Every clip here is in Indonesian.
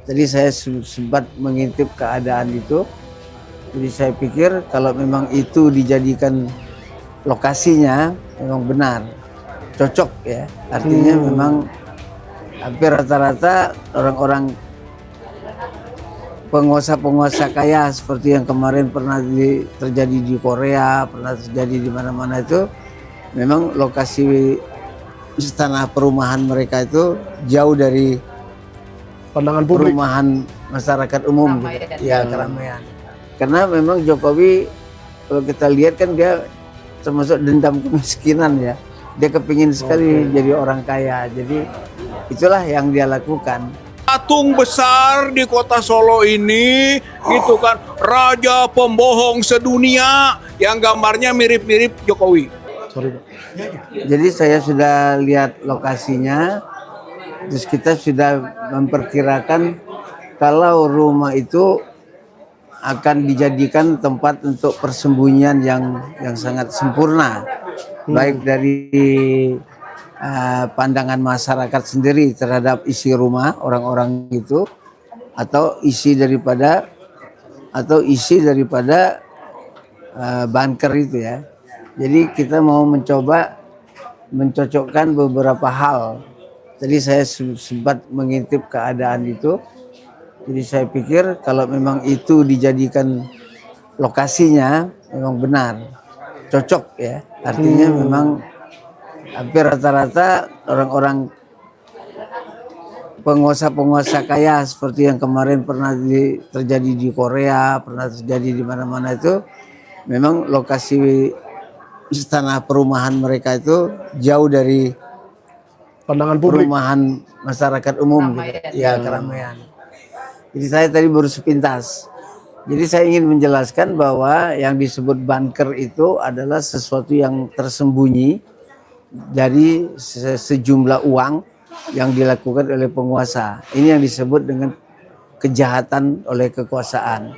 Jadi saya sempat mengintip keadaan itu. Jadi saya pikir kalau memang itu dijadikan lokasinya memang benar, cocok ya. Artinya memang hampir rata-rata orang-orang penguasa-penguasa kaya seperti yang kemarin pernah terjadi di Korea, pernah terjadi di mana-mana itu, memang lokasi istana perumahan mereka itu jauh dari pandangan publik, perumahan masyarakat umum, gitu. Ya, keramaian. Karena memang Jokowi kalau kita lihat kan dia termasuk dendam kemiskinan ya. Dia kepingin sekali jadi orang kaya. Jadi itulah yang dia lakukan. Patung besar di kota Solo ini, gitu kan, raja pembohong sedunia yang gambarnya mirip-mirip Jokowi. sorry Pak. Jadi saya sudah lihat lokasinya, terus kita sudah memperkirakan kalau rumah itu akan dijadikan tempat untuk persembunyian yang sangat sempurna, baik dari pandangan masyarakat sendiri terhadap isi rumah orang-orang itu, atau isi daripada bunker itu ya. Jadi kita mau mencoba mencocokkan beberapa hal. Jadi saya sempat mengintip keadaan itu. Jadi saya pikir kalau memang itu dijadikan lokasinya memang benar, cocok ya. Artinya memang hampir rata-rata orang-orang penguasa-penguasa kaya seperti yang kemarin pernah terjadi di Korea, pernah terjadi di mana-mana itu, memang lokasi istana perumahan mereka itu jauh dari Pandangan publik, perumahan masyarakat umum, gitu. Ya, keramaian. Jadi saya tadi baru sepintas. Jadi saya ingin menjelaskan bahwa yang disebut bunker itu adalah sesuatu yang tersembunyi dari sejumlah uang yang dilakukan oleh penguasa. Ini yang disebut dengan kejahatan oleh kekuasaan.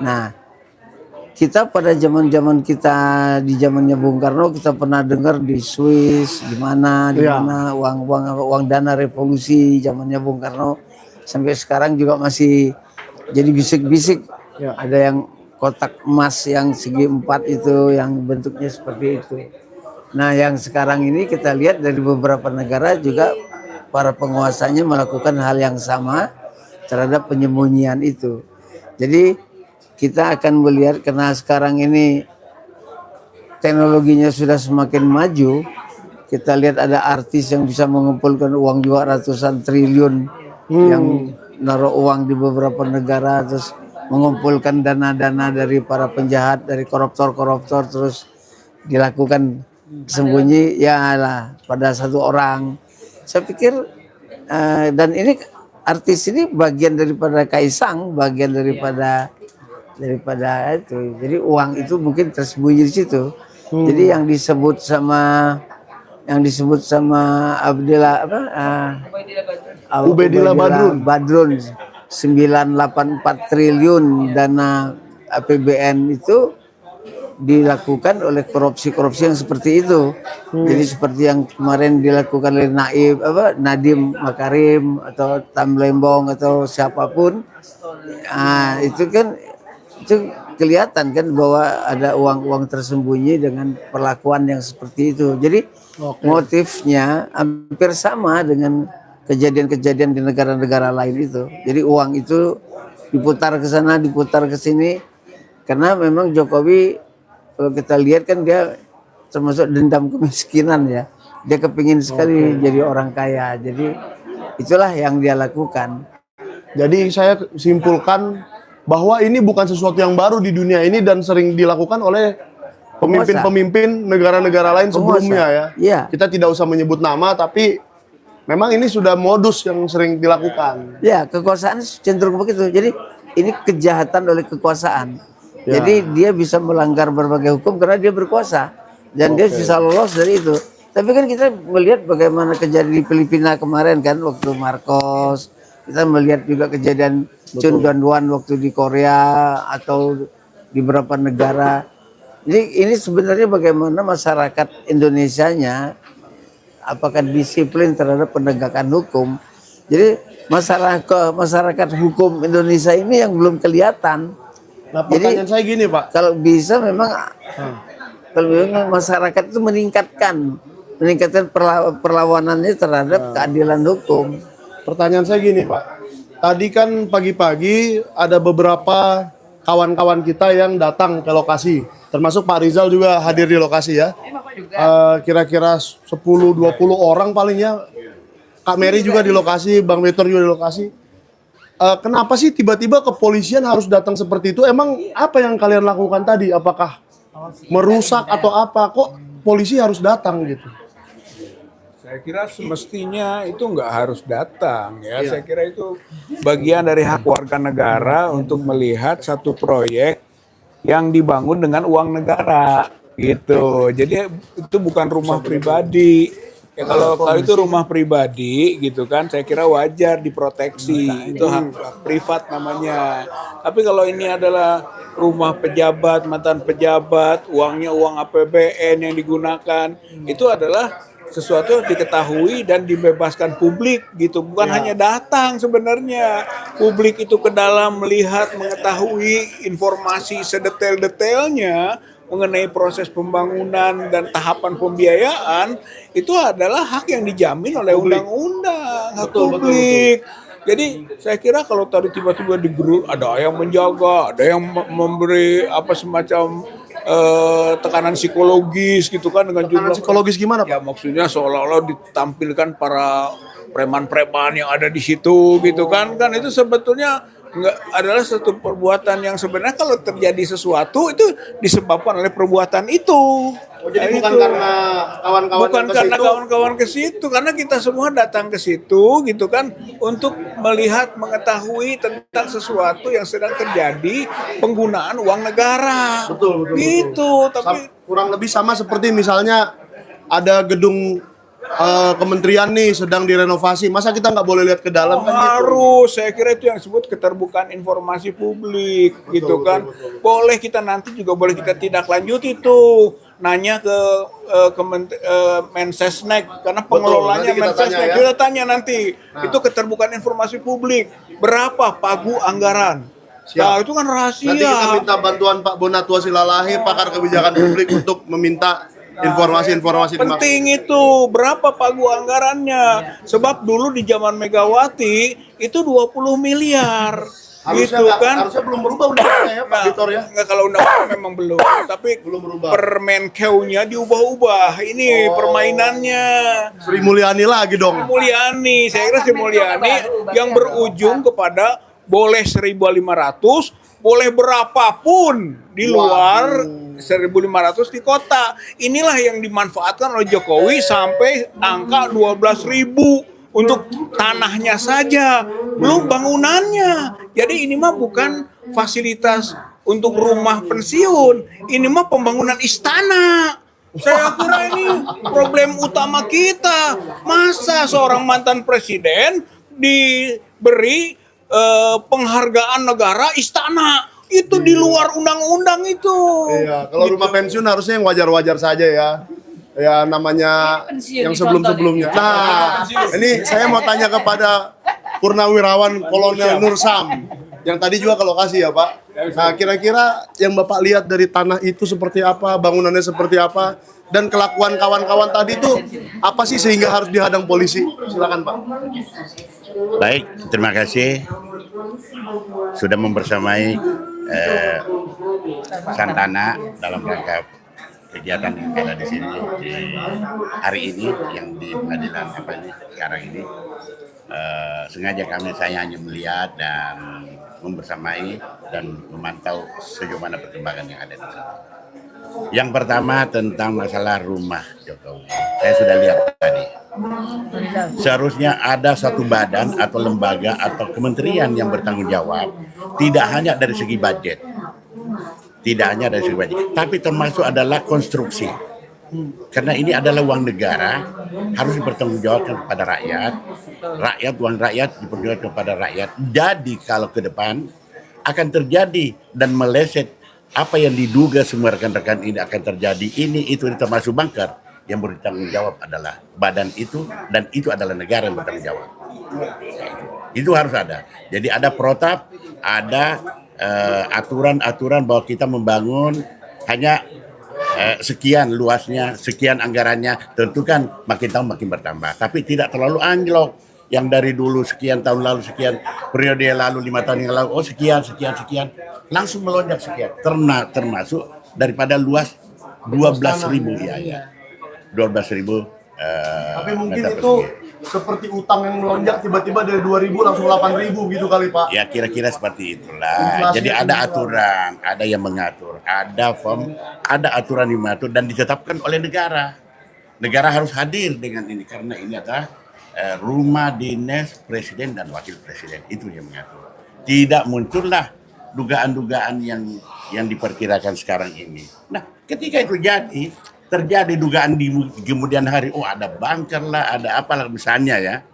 Nah, kita pada zaman-zaman kita di zamannya Bung Karno, kita pernah dengar di Swiss, di mana uang dana revolusi zamannya Bung Karno, sampai sekarang juga masih jadi bisik-bisik. Ya. Ada yang kotak emas yang segi 4 itu, yang bentuknya seperti itu. Nah, yang sekarang ini kita lihat dari beberapa negara juga para penguasanya melakukan hal yang sama terhadap penyembunyian itu. Jadi kita akan melihat, karena sekarang ini teknologinya sudah semakin maju, kita lihat ada artis yang bisa mengumpulkan uang juga ratusan triliun, yang naruh uang di beberapa negara, terus mengumpulkan dana-dana dari para penjahat, dari koruptor-koruptor, terus dilakukan sembunyi ya lah pada satu orang. Saya pikir dan ini artis ini bagian daripada Kaisang, bagian daripada itu. Jadi uang itu mungkin tersembunyi di situ. Jadi yang disebut sama Ubedillah Badrun 984 triliun dana APBN itu dilakukan oleh korupsi-korupsi yang seperti itu. Jadi seperti yang kemarin dilakukan oleh Nadiem Makarim atau Tam Lembong atau siapapun, itu kan itu kelihatan kan bahwa ada uang-uang tersembunyi dengan perlakuan yang seperti itu. Jadi motifnya hampir sama dengan kejadian-kejadian di negara-negara lain itu. Jadi uang itu diputar ke sana, diputar ke sini, karena memang Jokowi kalau kita lihat kan dia termasuk dendam kemiskinan ya. Dia kepingin sekali jadi orang kaya. Jadi itulah yang dia lakukan. Jadi saya simpulkan bahwa ini bukan sesuatu yang baru di dunia ini dan sering dilakukan oleh pemimpin-pemimpin negara-negara lain sebelumnya ya. Iya. Kita tidak usah menyebut nama, tapi memang ini sudah modus yang sering dilakukan. Ya, kekuasaan cenderung begitu. Jadi ini kejahatan oleh kekuasaan. Ya. Jadi dia bisa melanggar berbagai hukum karena dia berkuasa dan dia bisa lolos dari itu. Tapi kan kita melihat bagaimana kejadian di Filipina kemarin kan waktu Marcos. Kita melihat juga kejadian Chun Dong-wan waktu di Korea atau di beberapa negara. Jadi ini sebenarnya bagaimana masyarakat Indonesianya apakah disiplin terhadap penegakan hukum. Jadi masyarakat hukum Indonesia ini yang belum kelihatan. Nah, pertanyaan saya gini, Pak. Kalau bisa memang kalau memang masyarakat itu meningkatkan perlawanannya terhadap keadilan hukum. Pertanyaan saya gini, Pak. Tadi kan pagi-pagi ada beberapa kawan-kawan kita yang datang ke lokasi. Termasuk Pak Rizal juga hadir di lokasi ya. Kira-kira 10-20 orang paling ya. Kak Mary juga di lokasi, Bang Betor juga di lokasi. Kenapa sih tiba-tiba kepolisian harus datang seperti itu? Emang apa yang kalian lakukan tadi? Apakah merusak atau apa? Kok polisi harus datang gitu? Saya kira semestinya itu nggak harus datang ya. Saya kira itu bagian dari hak warga negara untuk melihat satu proyek yang dibangun dengan uang negara gitu. Jadi itu bukan rumah pribadi. Ya kalau itu rumah pribadi gitu kan, saya kira wajar diproteksi. Itu hak privat namanya. Tapi kalau ini adalah rumah pejabat, mantan pejabat, uangnya uang APBN yang digunakan, itu adalah sesuatu yang diketahui dan dibebaskan publik gitu, bukan hanya datang sebenarnya. Publik itu ke dalam melihat, mengetahui informasi sedetail-detailnya mengenai proses pembangunan dan tahapan pembiayaan, itu adalah hak yang dijamin oleh undang-undang, hak publik. Jadi saya kira kalau tadi tiba-tiba digerul, ada yang menjaga, ada yang memberi apa semacam tekanan psikologis gitu kan dengan jumlah Psikologis gimana, Pak? ya maksudnya seolah-olah ditampilkan para preman-preman yang ada di situ gitu kan itu sebetulnya nggak adalah satu perbuatan yang sebenarnya kalau terjadi sesuatu itu disebabkan oleh perbuatan itu. Jadi bukan itu. karena kawan-kawan Bukan karena kawan-kawan ke situ, karena kita semua datang ke situ gitu kan untuk melihat, mengetahui tentang sesuatu yang sedang terjadi penggunaan uang negara. Betul. Gitu, tapi Kurang lebih sama seperti misalnya ada gedung kementerian nih sedang direnovasi, masa kita nggak boleh lihat ke dalam kan gitu? harus, saya kira itu yang disebut keterbukaan informasi publik gitu kan. Boleh kita nanti juga boleh kita tindak lanjuti tuh. Nanya ke Mensesnek karena pengelolanya nanti kita Mensesnek tanya ya. kita tanya nanti itu keterbukaan informasi publik berapa pagu anggaran. Nah, itu kan rahasia. Nanti kita minta bantuan Pak Bonatua Silalahi, pakar kebijakan publik untuk meminta informasi-informasi Penting itu berapa pagu anggarannya. Sebab dulu di zaman Megawati itu 20 miliar. Harusnya gitu nggak- kan. harusnya belum berubah undang-undangnya ya Pak Vitor ya. Enggak, kalau undang-undang memang belum, tapi Belum berubah. Permenkeu-nya diubah-ubah. Ini permainannya. Sri Mulyani lagi dong. Mulyani, saya kira Sri Mulyani yang berujung kepada boleh 1.500, boleh berapapun di luar 1.500 di kota. Inilah yang dimanfaatkan oleh Jokowi sampai angka 12.000 untuk tanahnya saja, belum bangunannya. Jadi ini mah bukan fasilitas untuk rumah pensiun, ini mah pembangunan istana. Saya kira ini problem utama kita. Masa seorang mantan presiden diberi penghargaan negara istana? Itu di luar undang-undang itu. Iya, kalau rumah pensiun harusnya yang wajar-wajar saja ya. Ya namanya yang sebelum-sebelumnya. Nah, ini saya mau tanya kepada Purnawirawan Kolonel Nur Sam yang tadi juga ke lokasi ya Pak. Nah, kira-kira yang Bapak lihat dari tanah itu seperti apa, bangunannya seperti apa, dan kelakuan kawan-kawan tadi itu apa sih sehingga harus dihadang polisi? Silakan Pak. Baik, terima kasih sudah membersamai Santana dalam rangka kegiatan yang ada di sini di hari ini yang di pengadilan apa ini sekarang ini. Sengaja saya hanya melihat dan membersamai dan memantau sejauh mana perkembangan yang ada di sini. Yang pertama tentang masalah rumah Jokowi. Saya sudah lihat tadi. Seharusnya ada satu badan atau lembaga atau kementerian yang bertanggung jawab, tidak hanya dari segi budget, tapi termasuk adalah konstruksi. Karena ini adalah uang negara, harus dipertanggungjawabkan kepada rakyat. Uang rakyat dipertanggungjawabkan kepada rakyat. Jadi kalau ke depan akan terjadi dan meleset apa yang diduga semua rekan-rekan ini akan terjadi, ini itu termasuk banker, yang bertanggung jawab adalah badan itu, dan itu adalah negara yang bertanggung jawab. Itu harus ada. Jadi ada protap, ada aturan-aturan bahwa kita membangun hanya sekian luasnya, sekian anggarannya. Tentu kan makin tahun makin bertambah, tapi tidak terlalu anjlok. Yang dari dulu sekian tahun lalu, sekian periode yang lalu, 5 tahun yang lalu, oh sekian, langsung melonjak sekian. Termasuk daripada luas 12.000 ya. 12.000 Tapi mungkin meter itu persegi. seperti utang yang melonjak tiba-tiba dari 2.000 langsung 8.000 gitu kali Pak. Ya kira-kira seperti itulah. Inflasi Jadi yang ada tinggi, aturan, ada yang mengatur, ada form, ada aturan yang mengatur dan ditetapkan oleh negara. Negara harus hadir dengan ini karena ini adalah rumah dinas presiden dan wakil presiden, itu yang mengatur. Tidak muncullah dugaan-dugaan yang diperkirakan sekarang ini. Nah, ketika itu terjadi dugaan di kemudian hari, oh ada bunker lah, ada apalah misalnya ya,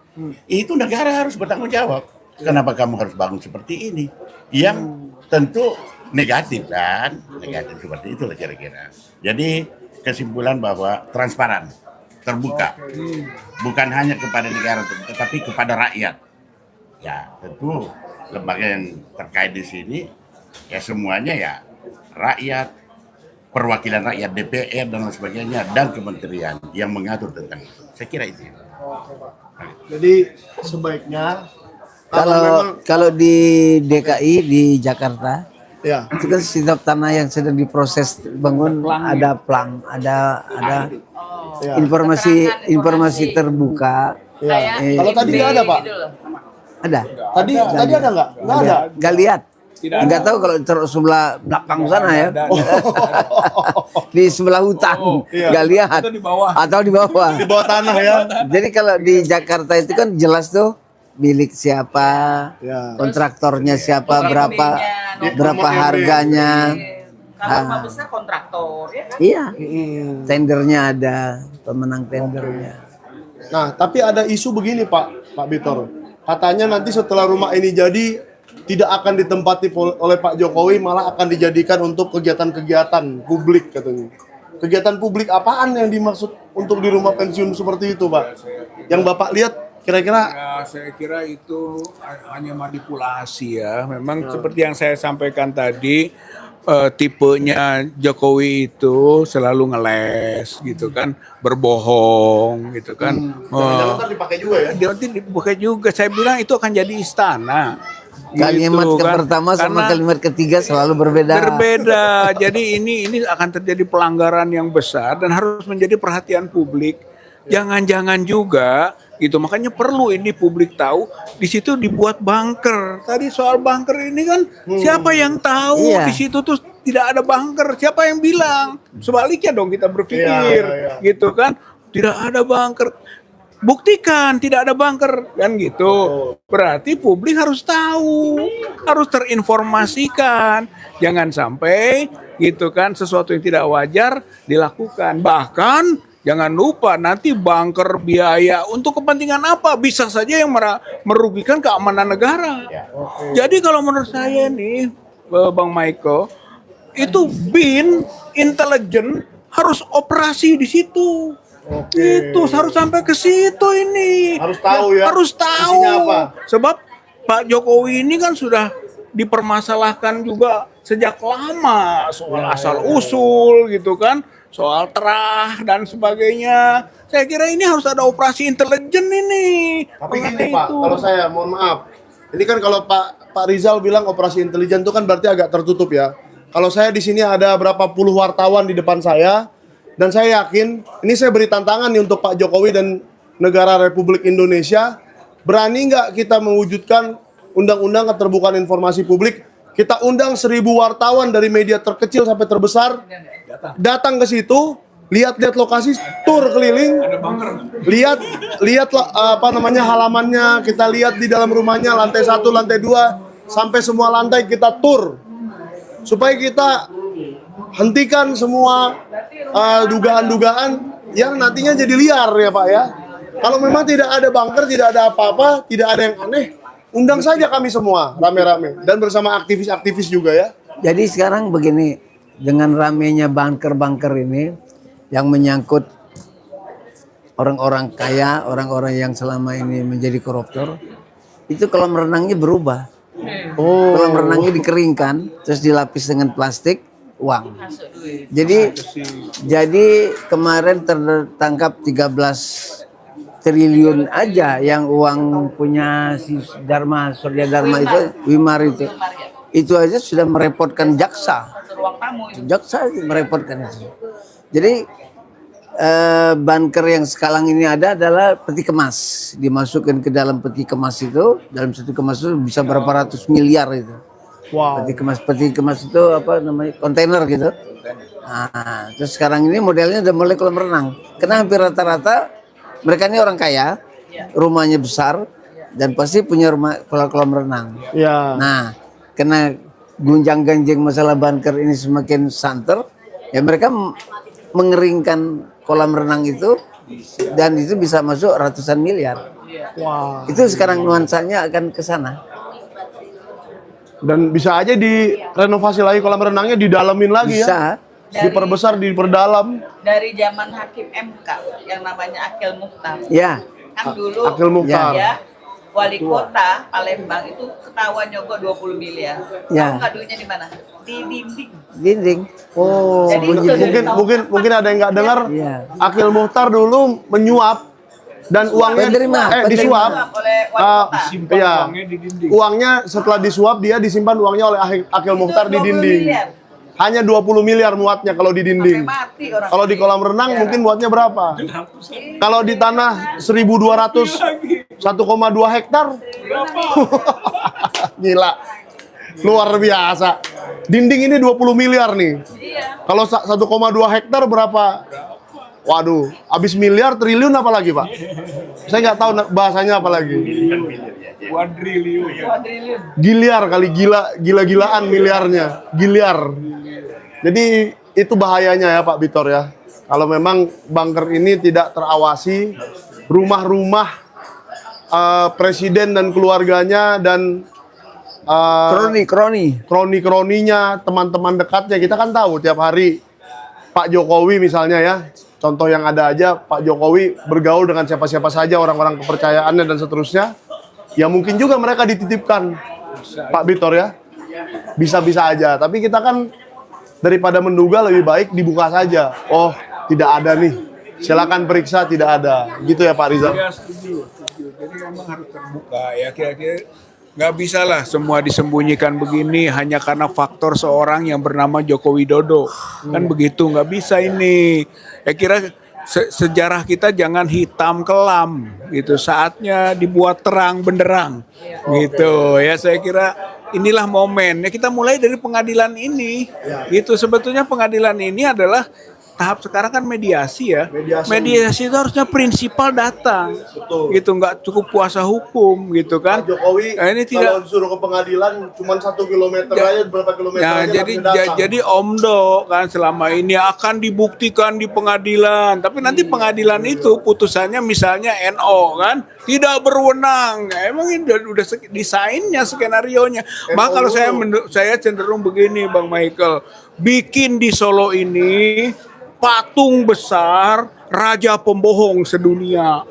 itu negara harus bertanggung jawab. Kenapa kamu harus bangun seperti ini? Yang tentu negatif kan, negatif seperti itu lah kira-kira. Jadi kesimpulan bahwa transparan, terbuka, bukan hanya kepada negara, tetapi kepada rakyat. Ya tentu lembaga yang terkait di sini, ya semuanya ya rakyat, perwakilan rakyat DPR dan lain sebagainya dan kementerian yang mengatur tentang itu. Saya kira itu. Jadi sebaiknya Kalau di DKI di Jakarta ya itu kan setiap tanah yang sedang diproses bangun ada plang, ada ya. informasi terbuka. Ya. Kalau tadi nggak ada Pak. Ada. Tadi ada nggak? Nggak ada. Nggak lihat. Nggak tahu kalau terus sebelah belakang sana ya. Di sebelah hutan. Iya. Nggak lihat. Atau di bawah. Di bawah tanah ya. Jadi kalau di Jakarta itu kan jelas tuh milik siapa, Ya. kontraktornya siapa, berapa nomor harganya. Kalau rumah besar kontraktor, ya kan? Iya. Tendernya ada, pemenang tendernya. Nah, tapi ada isu begini Pak Bitor. Katanya nanti setelah rumah ini jadi tidak akan ditempati oleh Pak Jokowi, malah akan dijadikan untuk kegiatan-kegiatan publik katanya. Kegiatan publik apaan yang dimaksud untuk di rumah pensiun seperti itu, Pak? Yang Bapak lihat kira-kira? Ya, saya kira itu hanya manipulasi ya. Memang seperti yang saya sampaikan tadi, tipenya Jokowi itu selalu ngeles gitu kan, berbohong gitu kan. Jangan dipakai juga ya? Dia nanti dipakai juga. Saya bilang itu akan jadi istana. Kalimat Gitu kan. pertama sama Karena kalimat ketiga selalu berbeda. berbeda. Jadi ini akan terjadi pelanggaran yang besar dan harus menjadi perhatian publik. Jangan-jangan juga gitu. Makanya perlu ini publik tahu di situ dibuat bunker. Tadi soal bunker ini kan siapa yang tahu Iya. di situ tuh tidak ada bunker? Siapa yang bilang? Sebaliknya dong kita berpikir Iya. gitu kan. Tidak ada bunker. Buktikan tidak ada bunker kan gitu. Berarti publik harus tahu, harus terinformasikan. Jangan sampai gitu kan sesuatu yang tidak wajar dilakukan. Bahkan jangan lupa nanti bunker biaya untuk kepentingan apa? Bisa saja yang merugikan keamanan negara. Jadi kalau menurut saya nih Bang Maiko, itu BIN intelijen harus operasi di situ. Itu harus sampai ke situ ini. Harus tahu ya. Harus tahu. Isinya apa? Sebab Pak Jokowi ini kan sudah dipermasalahkan juga sejak lama soal asal usul gitu kan, soal terah dan sebagainya. Saya kira ini harus ada operasi intelijen ini. Tapi Mengenai gini Pak, itu. kalau saya mohon maaf. Ini kan kalau Pak Rizal bilang operasi intelijen itu kan berarti agak tertutup ya. Kalau saya di sini ada berapa puluh wartawan di depan saya, dan saya yakin ini saya beri tantangan nih untuk Pak Jokowi dan negara Republik Indonesia, berani nggak kita mewujudkan undang-undang keterbukaan informasi publik? Kita undang 1.000 wartawan dari media terkecil sampai terbesar, datang ke situ, lihat-lihat lokasi, tur keliling, lihat apa namanya halamannya, kita lihat di dalam rumahnya lantai 1, lantai 2, sampai semua lantai kita tur, supaya kita hentikan semua dugaan-dugaan yang nantinya jadi liar ya Pak ya. Kalau memang tidak ada bunker, tidak ada apa-apa, tidak ada yang aneh, undang saja kami semua rame-rame dan bersama aktivis-aktivis juga ya. Jadi sekarang begini, dengan ramenya bunker-bunker ini yang menyangkut orang-orang kaya, orang-orang yang selama ini menjadi koruptor, itu kolam renangnya berubah. Oh, Kolam renangnya dikeringkan, terus dilapis dengan plastik, uang. Jadi kemarin tertangkap 13 triliun aja yang uang punya si Surya Dharma itu, Wimar itu. Itu aja sudah merepotkan jaksa. Ruang tamu itu. Jaksa itu merepotkan itu. Jadi bunker yang sekarang ini ada adalah peti kemas. Dimasukkan ke dalam peti kemas itu, dalam satu kemas itu bisa berapa ratus miliar itu. wow. Peti kemas itu apa namanya, kontainer gitu. Nah, terus sekarang ini modelnya udah mulai kolam renang. Karena hampir rata-rata mereka ini orang kaya, rumahnya besar, dan pasti punya rumah kolam renang. Ya. Nah, karena gunjang-ganjing masalah bunker ini semakin santer, ya mereka mengeringkan kolam renang itu, dan itu bisa masuk ratusan miliar. Wah. Itu sekarang nuansanya akan ke sana. Dan bisa aja direnovasi lagi kolam renangnya, didalamin lagi Bisa. ya. Diperbesar, diperdalam. Dari zaman Hakim MK yang namanya Akil Mukhtar. Ya, Kan dulu Akil Mukhtar. ya, wali kota Palembang itu ketahuan nyogok 20 miliar. Ya. Tahu nggak duitnya di mana? Di dinding. dinding. Oh, Jadi mungkin ada yang nggak dengar. Iya. Akil Mukhtar dulu menyuap dan uangnya Penerima. disuap. Oleh wali kota. Simpan Iya. uangnya di dinding. Uangnya setelah disuap dia disimpan uangnya oleh Akil Mukhtar di 20 dinding. miliar. Hanya 20 miliar muatnya kalau di Sampai dinding. mati orang. Kalau di kolam renang mungkin muatnya berapa? Kalau di tanah 1.200 1,2 hektar. Gila. Luar biasa. Dinding ini 20 miliar nih. Iya. Kalau 1,2 hektar berapa? Waduh, habis miliar, triliun apa lagi, Pak? Saya nggak tahu bahasanya apa lagi. Quadriliun. Kuadriliun. Giliar kali, gila-gilaan miliarnya. Giliar. Jadi itu bahayanya ya Pak Bitor ya. Kalau memang bunker ini tidak terawasi, rumah-rumah presiden dan keluarganya dan kroni-kroninya, teman-teman dekatnya, kita kan tahu tiap hari Pak Jokowi misalnya ya, contoh yang ada aja, Pak Jokowi bergaul dengan siapa-siapa saja, orang-orang kepercayaannya dan seterusnya. Ya mungkin juga mereka dititipkan, Pak Bitor ya. Bisa-bisa aja, tapi kita kan daripada menduga lebih baik dibuka saja. Oh, tidak ada nih. Silakan periksa, tidak ada. Gitu ya Pak Rizal. Ya, setuju. Jadi memang harus terbuka ya, kira-kira nggak bisa lah semua disembunyikan begini hanya karena faktor seorang yang bernama Joko Widodo. Kan begitu, nggak bisa ini. Ya kira sejarah kita jangan hitam kelam gitu. Saatnya dibuat terang benderang gitu. Ya saya kira inilah momen. Ya kita mulai dari pengadilan ini. Gitu sebetulnya pengadilan ini adalah tahap sekarang kan mediasi ya. Mediasi itu harusnya prinsipal datang. Betul. Gitu nggak cukup kuasa hukum gitu kan. Pak Jokowi Nah, ini kalau tidak disuruh ke pengadilan cuma 1 kilometer aja, berapa kilometer ya, aja jadi langsung datang. jadi Omdo kan selama ini akan dibuktikan di pengadilan, tapi nanti pengadilan itu putusannya misalnya NO kan tidak berwenang. Emang ini udah desainnya, skenarionya. Maka kalau saya cenderung begini Bang Michael, bikin di Solo ini patung besar raja pembohong sedunia.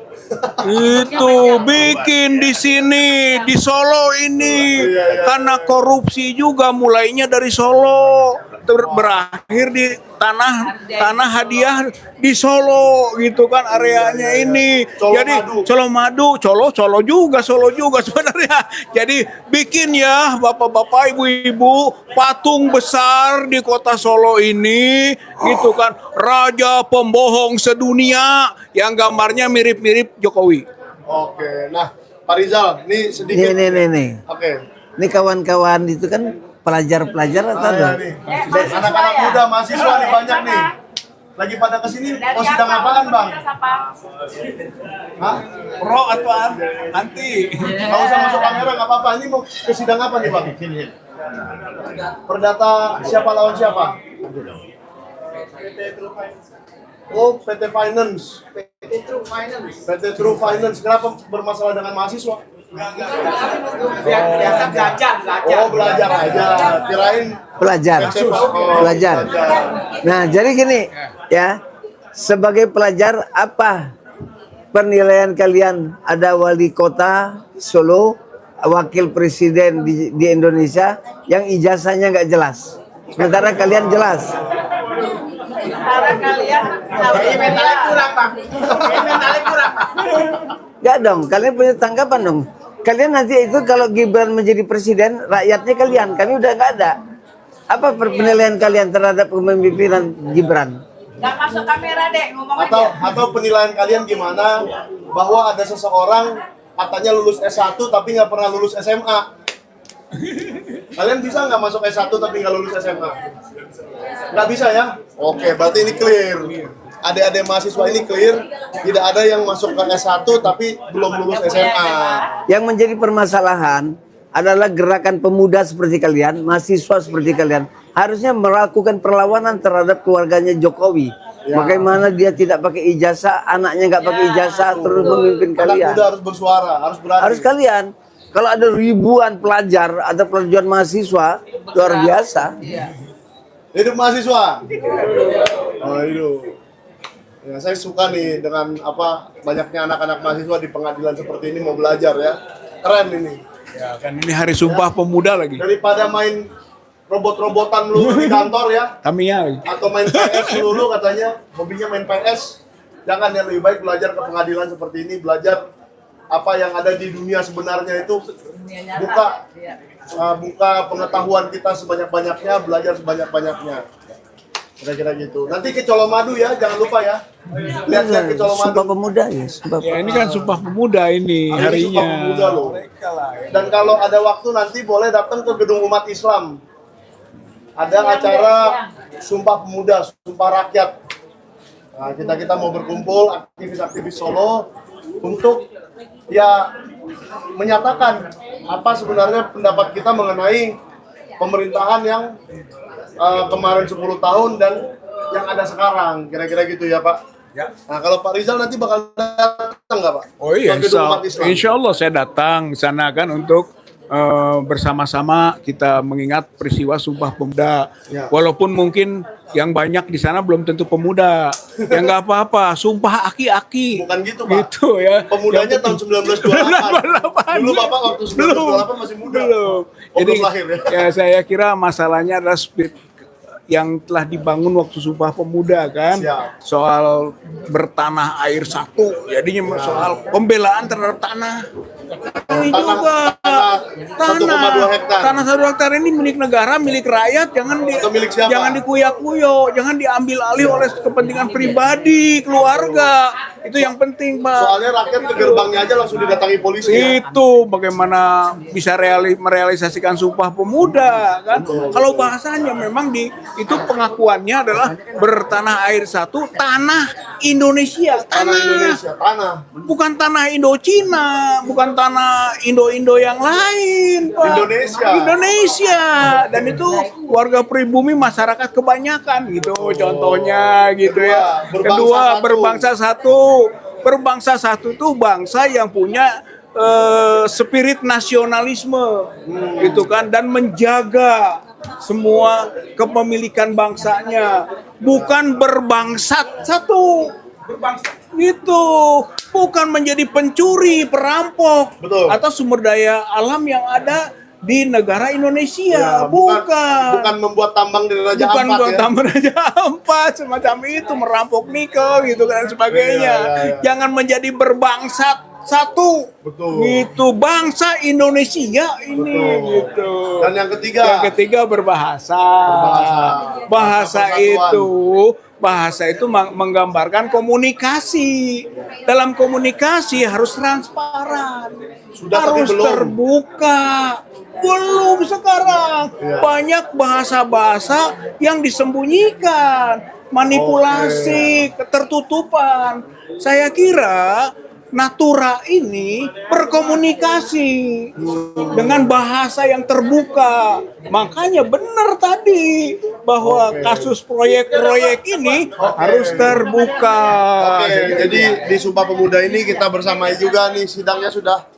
Itu bikin di sini di Solo ini karena korupsi juga mulainya dari Solo berakhir di tanah hadiah di Solo gitu kan areanya ini. Jadi Colo juga Solo juga sebenarnya. Jadi bikin ya bapak-bapak ibu-ibu patung besar di kota Solo ini gitu kan, raja pembohong sedunia yang gambarnya mirip-mirip Jokowi. Oke, nah Pak Rizal, ini sedikit. Nih. Oke. Ini kawan-kawan itu kan pelajar-pelajar atau Ada ada? nih. Anak-anak muda mahasiswa nih banyak nih. Lagi pada kesini mau sidang apaan Bang? Hah? Pro atau anti? Nggak usah masuk kamera, nggak apa-apa. Ini mau ke sidang apa nih Bang? Perdata siapa lawan siapa? Oh, PT Finance. PT True Finance. Kenapa bermasalah dengan mahasiswa? Biasa belajar. Oh, belajar aja. Kirain Pelajar. Nah, jadi gini ya, sebagai pelajar apa penilaian kalian ada wali kota Solo, wakil presiden di Indonesia yang ijazahnya nggak jelas. Sementara kalian jelas. Sementara kalian mentalnya kurang, Bang. Mentalnya kurang, Bang. Nggak dong, kalian punya tanggapan dong. Kalian nanti itu kalau Gibran menjadi presiden, rakyatnya kalian, kami udah nggak ada. Apa penilaian kalian terhadap kepemimpinan Gibran? Nggak masuk kamera, Dek, ngomong aja. Atau penilaian kalian gimana bahwa ada seseorang katanya lulus S1 tapi nggak pernah lulus SMA? Kalian bisa nggak masuk S1 tapi nggak lulus SMA? Nggak bisa ya? Oke, berarti ini clear. Adik-adik mahasiswa ini clear, tidak ada yang masuk ke S1 tapi belum lulus SMA. Yang menjadi permasalahan adalah gerakan pemuda seperti kalian, mahasiswa seperti kalian, harusnya melakukan perlawanan terhadap keluarganya Jokowi. Bagaimana dia tidak pakai ijazah, anaknya nggak pakai ijazah, terus memimpin Anak kalian. muda harus bersuara, harus berani. Harus kalian. Kalau ada ribuan pelajar atau pelajar mahasiswa, luar biasa. Hidup mahasiswa. Oh, hidup. Ya, saya suka nih dengan banyaknya anak-anak mahasiswa di pengadilan seperti ini mau belajar ya. Keren ini. Ya kan ini Hari Sumpah Pemuda lagi. Daripada main robot-robotan lu di kantor ya, Tamiya lagi. atau main PS dulu katanya, hobinya main PS. Jangan, yang lebih baik belajar ke pengadilan seperti ini, belajar apa yang ada di dunia sebenarnya itu, buka pengetahuan kita sebanyak-banyaknya, belajar sebanyak-banyaknya. Kira-kira gitu. Nanti ke Colomadu ya, jangan lupa ya. Lihat-lihat ke Colomadu. Sumpah pemuda ya, sumpah Ya ini kan Sumpah Pemuda ini Hari ini Sumpah harinya. Pemuda loh. Dan kalau ada waktu nanti boleh datang ke Gedung Umat Islam. Ada acara Sumpah Pemuda, Sumpah Rakyat. Nah, kita mau berkumpul aktivis-aktivis Solo untuk ya menyatakan apa sebenarnya pendapat kita mengenai pemerintahan yang kemarin 10 tahun dan yang ada sekarang, kira-kira gitu ya Pak. Ya. Nah kalau Pak Rizal nanti bakal datang nggak Pak? Oh iya, Ke Gedung Umat Islam. insya Allah saya datang ke sana kan untuk bersama-sama kita mengingat peristiwa Sumpah Pemuda. Ya. Walaupun mungkin yang banyak di sana belum tentu pemuda. Ya nggak apa-apa, sumpah aki-aki. Bukan gitu Pak. Gitu ya. Pemudanya Yang tahun 1928. Dulu Bapak waktu 1928 masih muda. Belum. Oh, belum lahir ya. Ya saya kira masalahnya adalah spirit yang telah dibangun waktu Sumpah Pemuda kan. Siap. Soal bertanah air satu. Jadinya soal pembelaan terhadap tanah. Ini juga tanah 1,2 hektar. Tanah 1 hektar ini milik negara, milik rakyat, Atau milik siapa? jangan dikuyak-kuyo, jangan diambil alih oleh kepentingan pribadi, keluarga. Itu yang penting, Pak. Soalnya rakyat ke gerbangnya aja langsung didatangi polisi ya. Itu bagaimana bisa merealisasikan Sumpah Pemuda kan? Kalau bahasanya memang itu pengakuannya adalah bertanah air satu, tanah Indonesia, Tanah Indonesia, tanah. bukan tanah Indochina, bukan tanah Indo-Indo yang lain, Pak. Indonesia. Dan itu warga pribumi masyarakat kebanyakan gitu, contohnya gitu ya. Kedua, berbangsa satu. Berbangsa satu itu bangsa yang punya spirit nasionalisme, gitu kan, dan menjaga semua kepemilikan bangsanya, bukan berbangsat satu. Itu bukan menjadi pencuri, perampok, Betul. atau sumber daya alam yang ada di negara Indonesia. Ya, bukan membuat tambang di Raja Bukan Ampat buat ya. tambah Raja Ampat semacam itu, merampok nikel gitu dan sebagainya. Iya. Jangan menjadi berbangsat satu. Betul. Gitu, bangsa Indonesia ini. Betul. Gitu. Dan yang ketiga berbahasa. Bahasa Bahasa itu menggambarkan komunikasi. Dalam komunikasi harus transparan, Sudah, tapi harus belum. terbuka. Belum sekarang. Ya. Banyak bahasa-bahasa yang disembunyikan, manipulasi, ketertutupan. Saya kira Natura ini berkomunikasi dengan bahasa yang terbuka. Makanya benar tadi bahwa kasus proyek-proyek ini harus terbuka. Oke, jadi di Sumpah Pemuda ini kita bersamai juga nih, sidangnya sudah